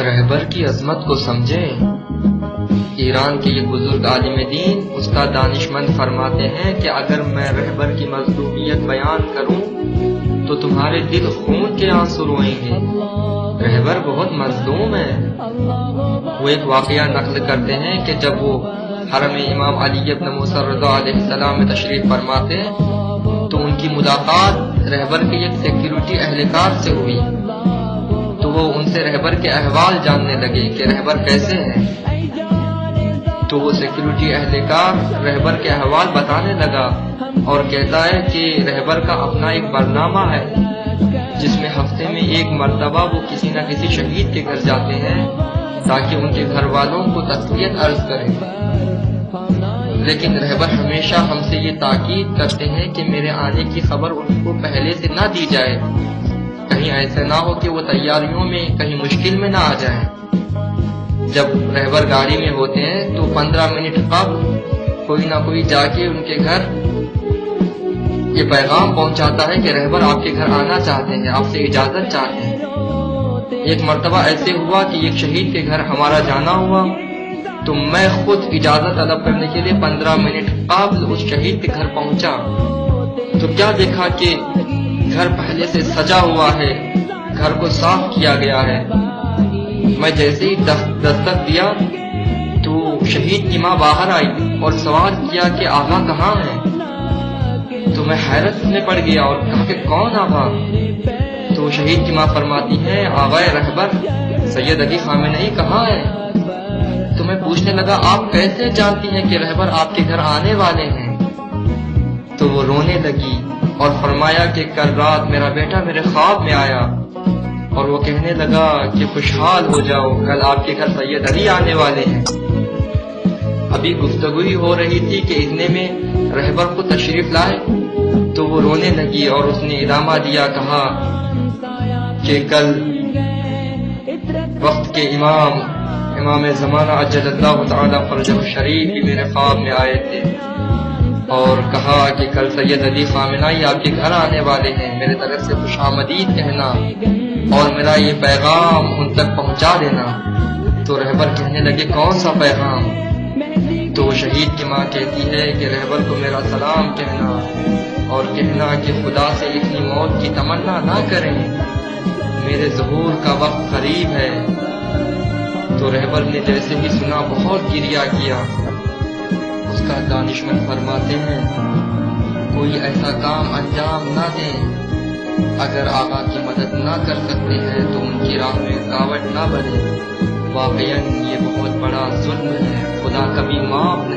رہبر کی عظمت کو سمجھیں۔ ایران کے یہ بزرگ عالم دین استاد دانشمند فرماتے ہیں کہ اگر میں رہبر کی مظلومیت بیان کروں تو تمہارے دل خون کے آنسو روئیں گے۔ رہبر بہت مظلوم ہے۔ وہ ایک واقعہ نقل کرتے ہیں کہ جب وہ حرم امام علی ابن موسیٰ رضا علیہ السلام میں تشریف فرماتے تو ان کی ملاقات رہبر کے ایک سیکیورٹی اہلکار سے ہوئی، تو وہ ان سے رہبر کے احوال جاننے لگے کہ رہبر کیسے ہیں۔ تو وہ سیکیورٹی اہلکار رہبر کے احوال بتانے لگا اور کہتا ہے کہ رہبر کا اپنا ایک برنامہ ہے جس میں ہفتے میں ایک مرتبہ وہ کسی نہ کسی شہید کے گھر جاتے ہیں تاکہ ان کے گھر والوں کو تسلیت عرض کریں، لیکن رہبر ہمیشہ ہم سے یہ تاکید کرتے ہیں کہ میرے آنے کی خبر ان کو پہلے سے نہ دی جائے، کہیں ایسا نہ ہو کہ وہ تیاریوں میں کہیں مشکل میں نہ آ جائیں۔ جب رہبر گاڑی میں ہوتے ہیں تو 15 منٹ قبل کوئی نہ کوئی جا کے ان کے گھر یہ پیغام پہنچاتا ہے کہ رہبر آپ کے گھر آنا چاہتے ہیں، آپ سے اجازت چاہتے ہیں۔ ایک مرتبہ ایسے ہوا کہ ایک شہید کے گھر ہمارا جانا ہوا تو میں خود اجازت طلب کرنے کے لیے 15 منٹ قبل اس شہید کے گھر پہنچا تو کیا دیکھا کہ گھر پہلے سے سجا ہوا ہے، گھر کو صاف کیا گیا ہے۔ میں جیسے ہی دستک دیا تو شہید کی ماں باہر آئی اور سوال کیا کہ آغا کہاں ہے؟ تو میں حیرت میں پڑ گیا اور کہا کہ کون آغا؟ تو شہید کی ماں فرماتی ہے آغا رہبر سید علی خامنئی کہاں ہے؟ تو میں پوچھنے لگا آپ کیسے جانتی ہیں کہ رہبر آپ کے گھر آنے والے ہیں؟ تو وہ رونے لگی اور فرمایا کہ کل رات میرا بیٹا میرے خواب میں آیا اور وہ کہنے لگا کہ خوشحال ہو جاؤ، کل آپ کے گھر سید علی آنے والے ہیں۔ ابھی گفتگو ہی ہو رہی تھی کہ اتنے میں رہبر کو تشریف لائے تو وہ رونے لگی اور اس نے ادامہ دیا، کہا کہ کل وقت کے امام زمانہ عجل اللہ تعالی فرجہ الشریف بھی میرے خواب میں آئے تھے اور کہا کہ کل سید علی خامنئی آپ کے گھر آنے والے ہیں، میرے طرف سے خوش آمدید کہنا اور میرا یہ پیغام ان تک پہنچا دینا۔ تو رہبر کہنے لگے کون سا پیغام؟ تو شہید کی ماں کہتی ہے کہ رہبر کو میرا سلام کہنا اور کہنا کہ خدا سے اتنی موت کی تمنا نہ کریں، میرے ظہور کا وقت قریب ہے۔ تو رہبر نے جیسے ہی سنا بہت گریہ کیا۔ اس کا دانشمند فرماتے ہیں کوئی ایسا کام انجام نہ دیں، اگر آقا کی مدد نہ کر سکتے ہیں تو ان کی راہ میں رکاوٹ نہ بنے، واقعاً یہ بہت بڑا ظلم ہے، خدا کبھی معاف نہیں